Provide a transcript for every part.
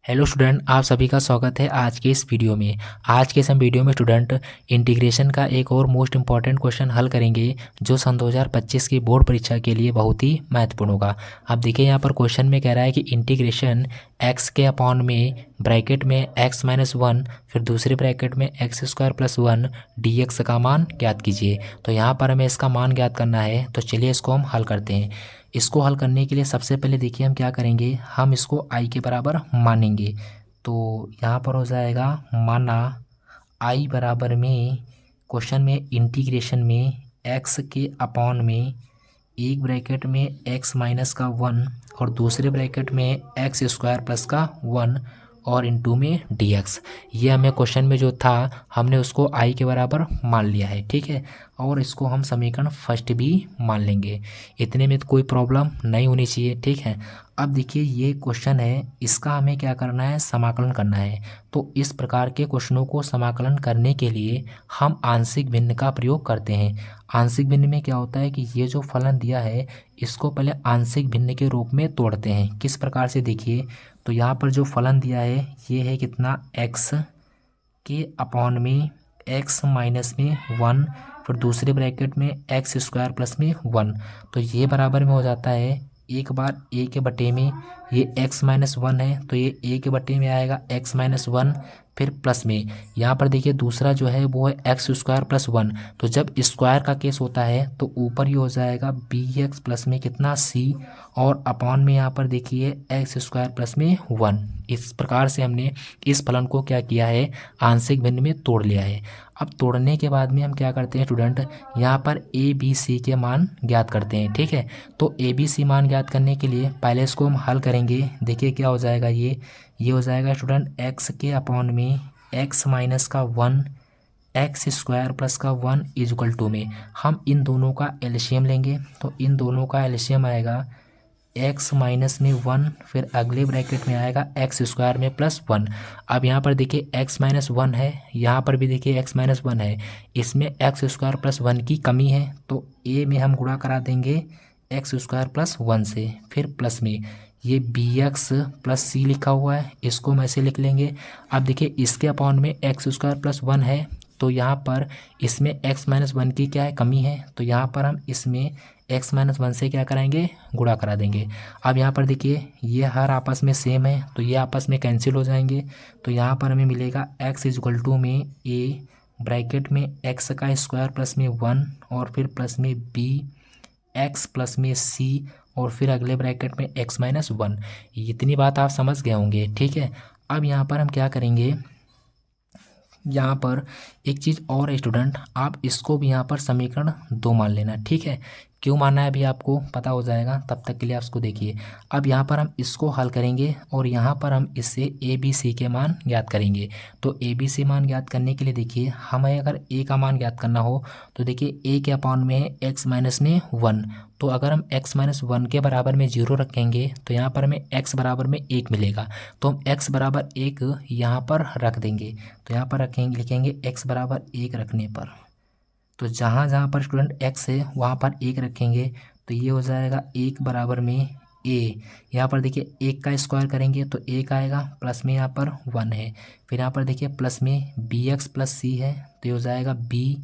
Hello student, आप सभी का स्वागत है आज के इस वीडियो में। आज के इस हम वीडियो में स्टूडेंट इंटीग्रेशन का एक और मोस्ट इम्पॉर्टेंट क्वेश्चन हल करेंगे जो सन 2025 की बोर्ड परीक्षा के लिए बहुत ही महत्वपूर्ण होगा। अब देखिए यहाँ पर क्वेश्चन में कह रहा है कि इंटीग्रेशन एक्स के अपॉन में ब्रैकेट में एक्स माइनस वन फिर दूसरे ब्रैकेट में x square plus one D x का मान ज्ञात कीजिए। तो यहाँ पर हमें इसका मान ज्ञात करना है, तो चलिए इसको हम हल करते हैं। इसको हल करने के लिए सबसे पहले देखिए हम क्या करेंगे, हम इसको आई के बराबर मानेंगे। तो यहाँ पर हो जाएगा माना आई बराबर में क्वेश्चन में इंटीग्रेशन में एक्स के अपॉन में एक ब्रैकेट में एक्स माइनस का वन और दूसरे ब्रैकेट में एक्स स्क्वायर प्लस का वन और इनटू में डी एक्स। ये हमें क्वेश्चन में जो था हमने उसको आई के बराबर मान लिया है, ठीक है। और इसको हम समीकरण फर्स्ट भी मान लेंगे। इतने में तो कोई प्रॉब्लम नहीं होनी चाहिए, ठीक है। अब देखिए ये क्वेश्चन है, इसका हमें क्या करना है, समाकलन करना है। तो इस प्रकार के क्वेश्चनों को समाकलन करने के लिए हम आंशिक भिन्न का प्रयोग करते हैं। आंशिक भिन्न में क्या होता है कि ये जो फलन दिया है इसको पहले आंशिक भिन्न के रूप में तोड़ते हैं। किस प्रकार से, देखिए तो यहाँ पर जो फलन दिया है ये है कितना, एक्स के अपॉन में एक्स माइनस में वन फिर दूसरे ब्रैकेट में एक्स स्क्वायर प्लस में वन। तो ये बराबर में हो जाता है एक बार ए के बटे में ये एक्स माइनस वन है तो ये ए के बटे में आएगा एक्स माइनस वन फिर प्लस में यहाँ पर देखिए दूसरा जो है वो है एक्स स्क्वायर प्लस वन। तो जब स्क्वायर का केस होता है तो ऊपर ही हो जाएगा बी एक्स प्लस में कितना सी और अपॉन में यहाँ पर देखिए एक्स स्क्वायर प्लस में वन। इस प्रकार से हमने इस फलन को क्या किया है, आंशिक भिन्न में तोड़ लिया है। अब तोड़ने के बाद में हम क्या करते हैं स्टूडेंट, यहाँ पर ए बी सी के मान ज्ञात करते हैं, ठीक है। तो ए बी सी मान ज्ञात करने के लिए पहले इसको हम हल करेंगे। देखिए क्या हो जाएगा, ये हो जाएगा स्टूडेंट एक्स के अपॉन में एक्स माइनस का वन एक्स स्क्वायर प्लस का वन इज इक्वल टू में हम इन दोनों का एलसीएम लेंगे। तो इन दोनों का एलसीएम आएगा एक्स माइनस में वन फिर अगले ब्रैकेट में आएगा एक्स स्क्वायर में प्लस वन। अब यहाँ पर देखिए एक्स माइनस वन है, यहाँ पर भी देखिए एक्स माइनस वन है, इसमें एक्स स्क्वायर प्लस वन की कमी है तो ए में हम गुणा करा देंगे एक्स स्क्वायर प्लस वन से। फिर प्लस में ये बी एक्स प्लस सी लिखा हुआ है, इसको हम ऐसे लिख लेंगे। अब देखिए इसके अपॉन में एक्स स्क्वायर प्लस वन है तो यहाँ पर इसमें एक्स माइनस वन की क्या है, कमी है। तो यहाँ पर हम इसमें एक्स माइनस वन से क्या कराएंगे, गुणा करा देंगे। अब यहाँ पर देखिए ये हर आपस में सेम है तो ये आपस में कैंसिल हो जाएंगे। तो यहाँ पर हमें मिलेगा एक्स इज इक्वल टू में ए ब्रैकेट में एक्स का स्क्वायर प्लस में वन और फिर प्लस में बी एक्स प्लस में सी और फिर अगले ब्रैकेट में एक्स माइनस वन। इतनी बात आप समझ गए होंगे, ठीक है। अब यहाँ पर हम क्या करेंगे, यहाँ पर एक चीज़ और है स्टूडेंट, आप इसको भी यहाँ पर समीकरण दो मान लेना, ठीक है। क्यों मानना है अभी आपको पता हो जाएगा, तब तक के लिए आप इसको देखिए। अब यहाँ पर हम इसको हल करेंगे और यहाँ पर हम इससे ए बी सी के मान ज्ञात करेंगे। तो ए बी सी मान ज्ञात करने के लिए देखिए हमें अगर ए का मान ज्ञात करना हो तो देखिए ए के अपॉन में है एक्स माइनस में वन। तो अगर हम x माइनस वन के बराबर में जीरो रखेंगे तो यहाँ पर हमें x बराबर में एक मिलेगा। तो हम x बराबर एक यहाँ पर रख देंगे। तो यहाँ पर रखेंगे, लिखेंगे x बराबर एक रखने पर तो जहाँ जहाँ पर स्टूडेंट x है वहाँ पर एक रखेंगे तो ये हो जाएगा एक बराबर में a। यहाँ पर देखिए एक का स्क्वायर करेंगे तो एक आएगा प्लस में यहाँ पर वन है। फिर यहाँ पर देखिए प्लस में बी एक्स प्लस सी है तो ये हो जाएगा बी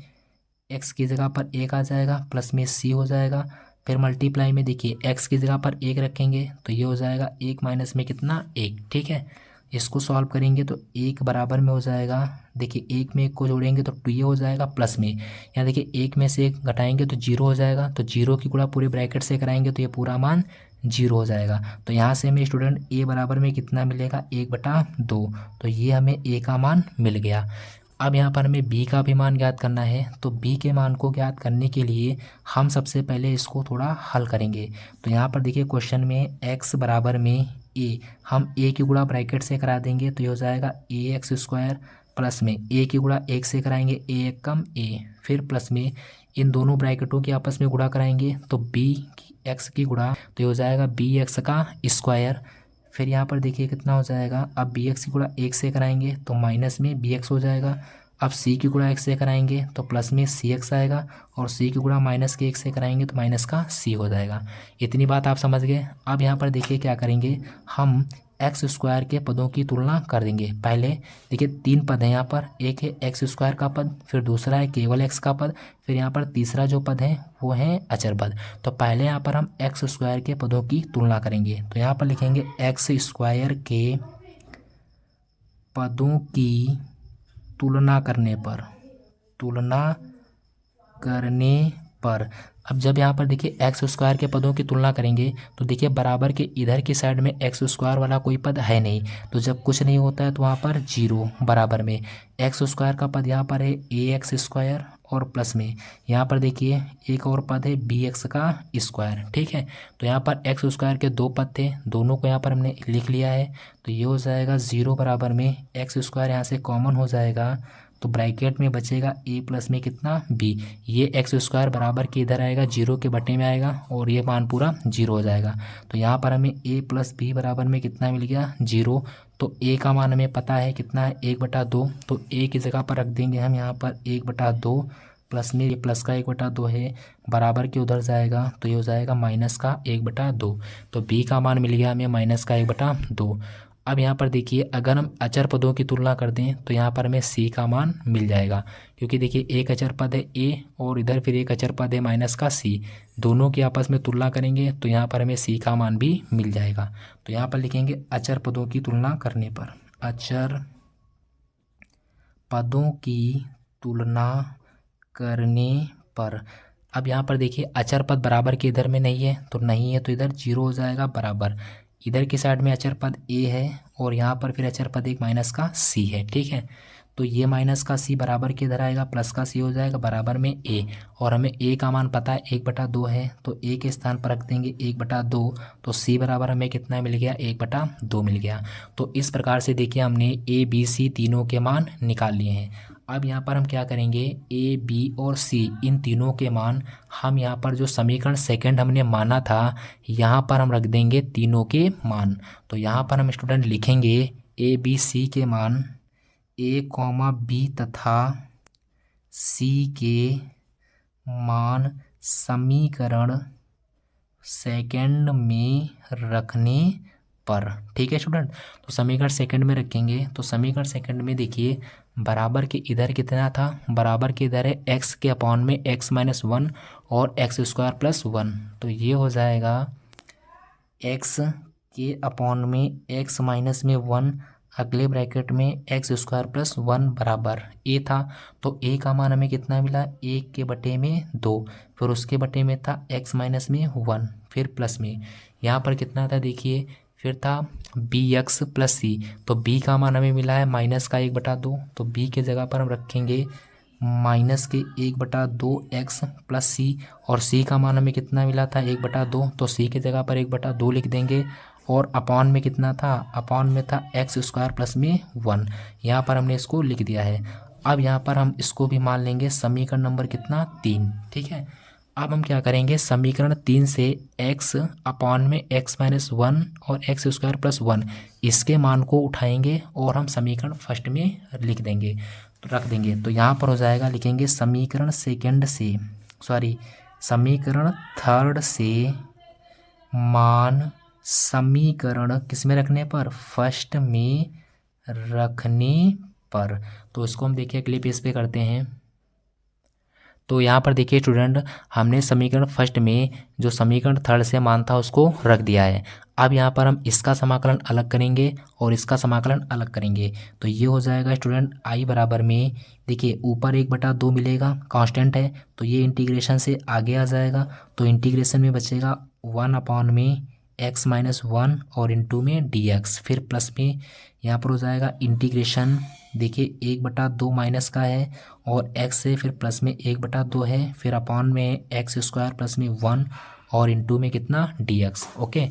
एक्स की जगह पर एक आ जाएगा प्लस में सी हो जाएगा। फिर मल्टीप्लाई में देखिए x की जगह पर एक रखेंगे तो ये हो जाएगा एक माइनस में कितना, एक, ठीक है। इसको सॉल्व करेंगे तो एक बराबर में हो जाएगा, देखिए एक में एक को जोड़ेंगे तो टू ये हो जाएगा प्लस में, यहाँ देखिए एक में से एक घटाएंगे तो जीरो हो जाएगा। तो जीरो की गुणा पूरे ब्रैकेट से कराएंगे तो ये पूरा मान जीरो हो जाएगा। तो यहाँ से हमें स्टूडेंट ए बराबर में कितना मिलेगा, एक बटा दो। तो ये हमें ए का मान मिल गया। अब यहाँ पर हमें b का भी मान ज्ञात करना है। तो b के मान को ज्ञात करने के लिए हम सबसे पहले इसको थोड़ा हल करेंगे। तो यहाँ पर देखिए क्वेश्चन में x बराबर में a, हम a की गुणा ब्रैकेट से करा देंगे तो ये हो जाएगा ए एक्स स्क्वायर प्लस में a की गुणा एक से कराएंगे a एक कम a, फिर प्लस में इन दोनों ब्रैकेटों की आपस में गुणा कराएंगे तो b x की गुणा तो ये हो जाएगा बी एक्स का स्क्वायर। फिर यहाँ पर देखिए कितना हो जाएगा, अब बी एक्स की गुणा एक से कराएंगे तो माइनस में बी एक्स हो जाएगा। अब सी की गुणा एक से कराएंगे तो प्लस में सी एक्स आएगा और सी की गुणा माइनस के एक से कराएंगे तो माइनस का सी हो जाएगा। इतनी बात आप समझ गए। अब यहाँ पर देखिए क्या करेंगे, हम एक्स स्क्वायर के पदों की तुलना कर देंगे। पहले देखिए 3 पद हैं यहाँ पर, एक है एक्स स्क्वायर का पद, फिर दूसरा है केवल एक्स का पद, फिर यहाँ पर तीसरा जो पद है वो है अचर पद। तो पहले यहाँ पर हम एक्स स्क्वायर के पदों की तुलना करेंगे। तो यहाँ पर लिखेंगे एक्स स्क्वायर के पदों की तुलना करने पर अब जब यहाँ पर देखिए एक्स स्क्वायर के पदों की तुलना करेंगे तो देखिए बराबर के इधर की साइड में एक्स स्क्वायर वाला कोई पद है नहीं, तो जब कुछ नहीं होता है तो वहाँ पर जीरो बराबर में एक्स स्क्वायर का पद यहाँ पर है ए एक्स स्क्वायर और प्लस में यहाँ पर देखिए एक और पद है बी एक्स का स्क्वायर। ठीक है, तो यहाँ पर एक्स स्क्वायर के 2 पद थे, दोनों को यहाँ पर हमने लिख लिया है। तो ये हो जाएगा 0 बराबर में एक्स स्क्वायर यहाँ से कॉमन हो जाएगा, तो ब्रैकेट में बचेगा ए प्लस में कितना बी। ये एक्स स्क्वायर बराबर के इधर आएगा, 0 के बटे में आएगा और ये मान पूरा 0 हो जाएगा। तो यहाँ पर हमें ए प्लस बी बराबर में कितना मिल गया 0। तो ए का मान हमें पता है कितना है 1/2, तो ए की जगह पर रख देंगे हम यहाँ पर 1/2 प्लस में ये प्लस का 1/2 है बराबर के उधर जाएगा, तो ये हो जाएगा माइनस का 1/2। तो बी का मान मिल गया हमें माइनस का 1/2। अब यहाँ पर देखिए अगर हम अचर पदों की तुलना कर दें तो यहाँ पर हमें सी का मान मिल जाएगा, क्योंकि देखिए एक अचर पद है ए और इधर फिर एक अचर पद है माइनस का सी, दोनों की आपस में तुलना करेंगे तो यहाँ पर हमें सी का मान भी मिल जाएगा। तो यहाँ पर लिखेंगे अचर पदों की तुलना करने पर, अचर पदों की तुलना करने पर। अब यहाँ पर देखिए अचर पद बराबर के इधर में नहीं है, तो नहीं है तो इधर 0 हो जाएगा बराबर। इधर की साइड में अचर पद ए है और यहाँ पर फिर अचर पद एक माइनस का सी है। ठीक है, तो ये माइनस का सी बराबर के इधर आएगा, प्लस का सी हो जाएगा बराबर में ए, और हमें ए का मान पता है 1/2 है, तो ए के स्थान पर रख देंगे 1/2, तो सी बराबर हमें कितना मिल गया 1/2 मिल गया। तो इस प्रकार से देखिए हमने ए बी सी तीनों के मान निकाल लिए हैं। अब यहाँ पर हम क्या करेंगे, ए बी और सी इन तीनों के मान हम यहाँ पर जो समीकरण सेकंड हमने माना था यहाँ पर हम रख देंगे तीनों के मान। तो यहाँ पर हम स्टूडेंट लिखेंगे ए बी सी के मान, ए कॉमा बी तथा सी के मान समीकरण सेकंड में रखने पर। ठीक है स्टूडेंट, तो समीकरण सेकंड में रखेंगे तो समीकरण सेकंड में देखिए बराबर के इधर कितना था, बराबर के इधर है एक्स के अपॉन में एक्स माइनस 1 और एक्स स्क्वायर प्लस 1, तो ये हो जाएगा एक्स के अपॉन में एक्स माइनस में 1 अगले ब्रैकेट में एक्स स्क्वायर प्लस 1 बराबर ए था। तो ए का मान हमें कितना मिला 1 के बटे में 2, फिर उसके बटे में था एक्स माइनस में 1, फिर प्लस में यहाँ पर कितना था देखिए फिर था बी एक्स प्लस सी, तो बी का मान हमें मिला है माइनस का 1/2, तो बी के जगह पर हम रखेंगे माइनस के 1/2 एक्स प्लस सी, और सी का मान हमें कितना मिला था 1/2, तो सी के जगह पर 1/2 लिख देंगे, और अपॉन में कितना था, अपॉन में था एक्स स्क्वायर प्लस में 1, यहाँ पर हमने इसको लिख दिया है। अब यहाँ पर हम इसको भी मान लेंगे समीकरण नंबर कितना 3। ठीक है, अब हम क्या करेंगे समीकरण 3 से x अपॉन में x माइनस 1 और एक्स स्क्वायर प्लस 1 इसके मान को उठाएंगे और हम समीकरण फर्स्ट में लिख देंगे, तो रख देंगे। तो यहाँ पर हो जाएगा लिखेंगे समीकरण समीकरण थर्ड से मान समीकरण किस में रखने पर, फर्स्ट में रखने पर। तो इसको हम देखिए अगले पेज पे करते हैं। तो यहाँ पर देखिए स्टूडेंट हमने समीकरण फर्स्ट में जो समीकरण थर्ड से मान था उसको रख दिया है। अब यहाँ पर हम इसका समाकलन अलग करेंगे और इसका समाकलन अलग करेंगे, तो ये हो जाएगा स्टूडेंट आई बराबर में देखिए ऊपर 1/2 मिलेगा कांस्टेंट है, तो ये इंटीग्रेशन से आगे आ जाएगा, तो इंटीग्रेशन में बचेगा 1 अपॉन में एक्स माइनस 1 और इंटू में डी एक्स, फिर प्लस में यहाँ पर हो जाएगा इंटीग्रेशन देखिए 1/2 माइनस का है और x से फिर प्लस में 1/2 है, फिर अपॉन में एक्स स्क्वायर प्लस में 1 और इंटू में कितना dx। ओके,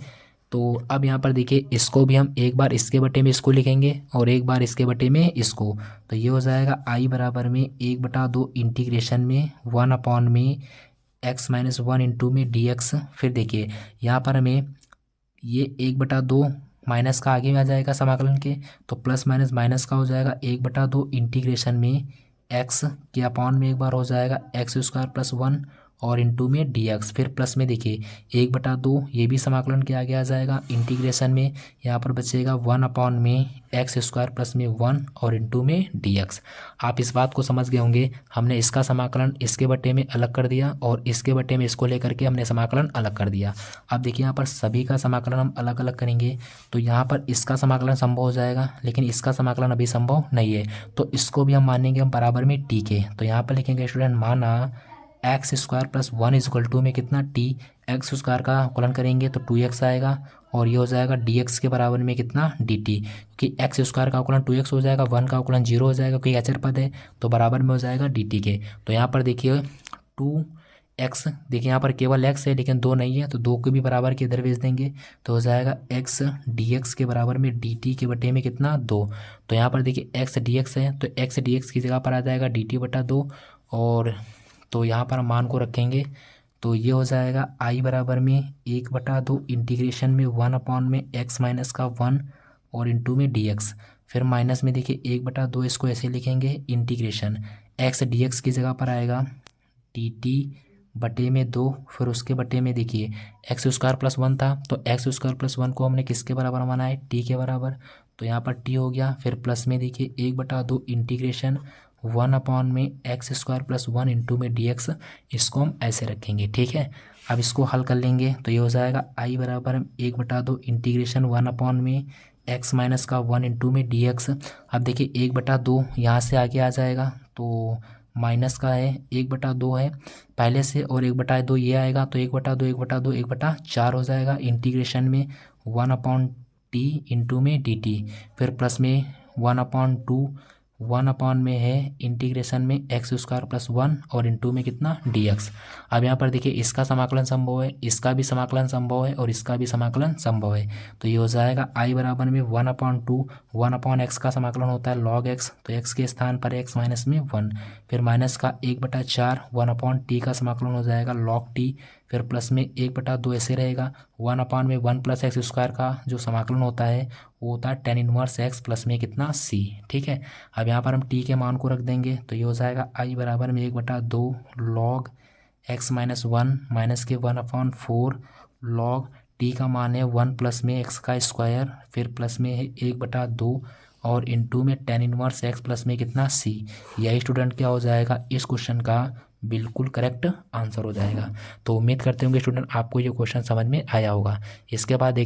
तो अब यहाँ पर देखिए इसको भी हम एक बार इसके बटे में इसको लिखेंगे और एक बार इसके बटे में इसको, तो ये हो जाएगा आई बराबर में 1/2 इंटीग्रेशन में 1 अपॉन में x माइनस 1 इंटू में dx। फिर देखिए यहाँ पर हमें ये 1/2 माइनस का आगे में आ जाएगा समाकलन के, तो प्लस माइनस माइनस का हो जाएगा 1/2 इंटीग्रेशन में x के अपॉन में एक बार हो जाएगा एक्स स्क्वायर प्लस 1 और इंटू में डी एक्स, फिर प्लस में देखिए 1/2 ये भी समाकलन के आगे आ जाएगा। इंटीग्रेशन में यहाँ पर बचेगा 1/x² प्लस में 1 और इंटू में डी एक्स। आप इस बात को समझ गए होंगे, हमने इसका समाकलन इसके बटे में अलग कर दिया और इसके बटे में इसको लेकर के हमने समाकलन अलग कर दिया। अब देखिए यहाँ पर सभी का समाकलन हम अलग अलग करेंगे तो यहाँ पर इसका समाकलन संभव हो जाएगा, लेकिन इसका समाकलन अभी संभव नहीं है, तो इसको भी हम मानेंगे हम बराबर में टी के। तो यहाँ पर लिखेंगे स्टूडेंट, माना x² प्लस 1 इजक्वल टू में कितना टी, x² का अवकलन करेंगे तो 2x आएगा और ये हो जाएगा dx के बराबर में कितना dt, क्योंकि x² का अवकलन 2x हो जाएगा, 1 का अवकलन 0 हो जाएगा क्योंकि अचर पद है, तो बराबर में हो जाएगा dt के। तो यहाँ पर देखिए 2x, देखिए यहाँ पर केवल x है लेकिन 2 नहीं है, तो 2 को भी बराबर के इधर भेज देंगे तो हो जाएगा x dx के बराबर में dt के बटे में कितना 2। तो यहाँ पर देखिए x dx है तो x dx की जगह पर आ जाएगा dt/2, और तो यहाँ पर हम मान को रखेंगे तो ये हो जाएगा i बराबर में 1/2 इंटीग्रेशन में 1 में x माइनस का 1 और इंटू में dx, फिर माइनस में देखिए 1/2 इसको ऐसे लिखेंगे इंटीग्रेशन x dx की जगह पर आएगा dt बटे में 2, फिर उसके बटे में देखिए x² प्लस 1 था तो x² प्लस 1 को हमने किसके बराबर माना है, t के बराबर, तो यहाँ पर t हो गया। फिर प्लस में देखिए 1/2 इंटीग्रेशन 1 में x² प्लस 1 इंटू में dx, इसको हम ऐसे रखेंगे, ठीक है। अब इसको हल कर लेंगे तो ये हो जाएगा i बराबर 1/2 इंटीग्रेशन 1 में x माइनस का 1 इंटू में dx। अब देखिए 1/2 यहाँ से आगे आ जाएगा तो माइनस का है 1/2 है पहले से, और 1/2 ये आएगा तो 1/4 हो जाएगा इंटीग्रेशन में 1/t इंटू में dt, फिर प्लस में 1/2 1 में है इंटीग्रेशन में x² प्लस 1 और इंटू में कितना dx। अब यहाँ पर देखिए इसका समाकलन संभव है, इसका भी समाकलन संभव है और इसका भी समाकलन संभव है, तो ये हो जाएगा i बराबर में 1/2 1/x का समाकलन होता है log x, तो x के स्थान पर x माइनस में 1, फिर माइनस का 1/4 1/t का समाकलन हो जाएगा log t, फिर प्लस में 1/2 ऐसे रहेगा 1 में 1 प्लस x² का जो समाकलन होता है वो होता है tan इनवर्स x प्लस में कितना c, ठीक है। अब यहाँ पर हम t के मान को रख देंगे तो ये हो जाएगा i बराबर में 1/2 log x माइनस 1 माइनस के 1/4 log t का मान है 1 प्लस में x का स्क्वायर, फिर प्लस में है 1/2 और इंटू में tan इनवर्स x प्लस में कितना c। यही स्टूडेंट क्या हो जाएगा, इस क्वेश्चन का बिल्कुल करेक्ट आंसर हो जाएगा। तो उम्मीद करते होंगे स्टूडेंट आपको ये क्वेश्चन समझ में आया होगा। इसके बाद